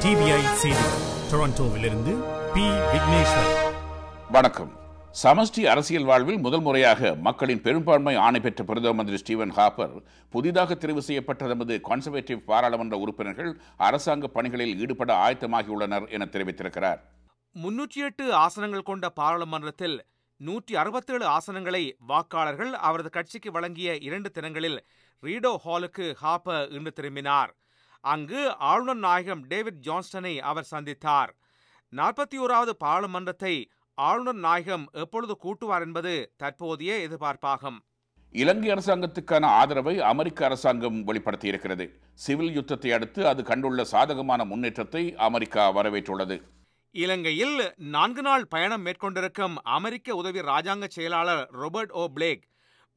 TVI செய்தி டொரண்டோவிலிருந்து B. Vigneshwar. வணக்கம். சமஷ்டி அரசியல் வாழ்வில் முதல் முறையாக மக்களின் பெரும்பான்மை ஆணை பெற்ற பிரதம மந்திரி ஸ்டீவன் ஹாப்பர் புதிதாக தெரிவு செய்யப்பட்ட தமது கன்சர்வேட்டிவ் பாராளுமன்ற உறுப்பினர்கள் அரசாங்க பணிகளில் ஈடுபட ஆயத்தமாகியுள்ளனர் என தெரிவித்திருக்கிறார். 308 ஆசனங்கள் கொண்ட பாராளுமன்றத்தில் 167 ஆசனங்களை வாக்காளர்கள் அவரது கட்சிக்கு வழங்கிய 2 தினங்களில் ரீடோ ஹாலுக்கு ஹாப்பர் இன்று திரும்பினார். அங்கு ஆளுநர் நாயகம் டேவிட் ஜான்ஸ்டனை அவர் சந்தித்தார். 41வது பாராளுமன்றத்தை ஆளுநர் நாயகம் எப்பொழுது கூட்டுவார் என்பது தற்போதைய எதிர்பார்ப்பாகும். இலங்கை அரசாங்கத்துக்கான ஆதரவை அமெரிக்க அரசாங்கம் வெளிப்படுத்தியிருக்கிறது. சிவில் யுத்தத்தை அடுத்து அது கண்டுள்ள சாதகமான முன்னேற்றத்தை அமெரிக்கா வரவேற்றுள்ளது. இலங்கையில் 4 நாள் பயணம் மேற்கொண்டிருக்கும் அமெரிக்க உதவி ராஜாங்க செயலாளர் ராபர்ட் ஓ பிளேக்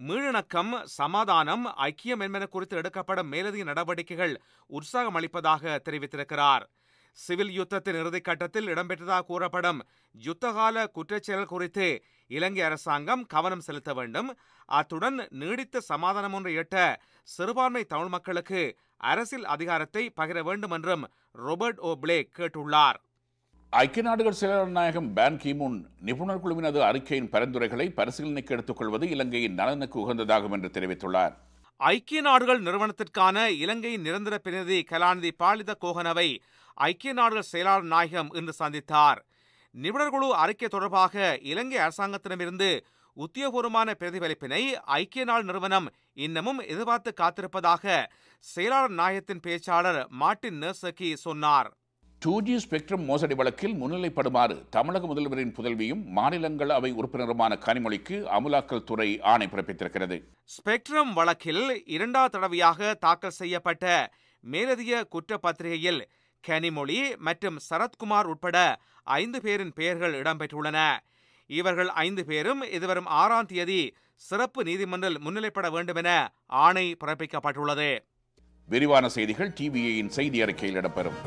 மீளிணக்கம், சமாதானம், ஐக்கியம் என்பன குறித்து எடுக்கப்படும் மேலதிக நடவடிக்கைகள் உற்சாகம் அளிப்பதாக தெரிவித்திருக்கிறார். சிவில் யுத்தத்தின் இறுதிக்கட்டத்தில் இடம்பெற்றதாக கூறப்படும் யுத்தகால குற்றச்செயல் குறித்து இலங்கை அரசாங்கம் கவனம் செலுத்த வேண்டும். அத்துடன் நீடித்த சமாதானம் ஒன்றை எட்ட சிறுபான்மை தமிழ் மக்களுக்கு அரசியல் அதிகாரத்தை பகிர வேண்டும் என்றும் ராபர்ட் ஓ பிளேக் கேட்டுள்ளார். ஐக்கிய நாடுகள் செயலாளர் நாயகம் பான் கி-மூன் நிபுணர் குழுவினது அறிக்கையின் பரிந்துரைகளை பரிசீலனைக்கு எடுத்துக் கொள்வது இலங்கையின் நலனுக்கு உகந்ததாகும் என்று தெரிவித்துள்ளார். ஐக்கிய நாடுகள் நிறுவனத்திற்கான இலங்கையின் நிரந்தர பிரதிநிதி கலாநிதி பாலித கோகனவை ஐக்கிய நாடுகள் செயலாளர் நாயகம் இன்று சந்தித்தார். நிபுணர் குழு அறிக்கை தொடர்பாக இலங்கை அரசாங்கத்திடமிருந்து உத்தியோகபூர்வமான பிரதிபலிப்பினை ஐக்கிய நாடு நிறுவனம் இன்னமும் எதிர்பார்த்து காத்திருப்பதாக செயலாளர் நாயகத்தின் பேச்சாளர் மார்டின் நெர்சகி சொன்னார். 2G ஸ்பெக்ட்ரம் மோசடி வழக்கில் முன்னிலைப்படுமாறு தமிழக முதல்வரின் புதல்வியும் மாநிலங்களவை உறுப்பினருமான கனிமொழிக்கு அமலாக்கல் துறை ஆணை பிறப்பித்திருக்கிறது. ஸ்பெக்ட்ரம் வழக்கில் 2வது தடவையாக தாக்கல் செய்யப்பட்ட மேலதிக குற்றப்பத்திரிகையில் கனிமொழி மற்றும் சரத்குமார் உட்பட 5 பேரின் பெயர்கள் இடம்பெற்றுள்ளன. இவர்கள் 5 பேரும் எதிர்வரும் 6ஆம் தேதி சிறப்பு நீதிமன்றில் முன்னிலைப்பட வேண்டும் என ஆணை பிறப்பிக்கப்பட்டுள்ளது. விரிவான செய்திகள் டிவிஐயின் செய்தி அறிக்கையில் இடம்பெறும்.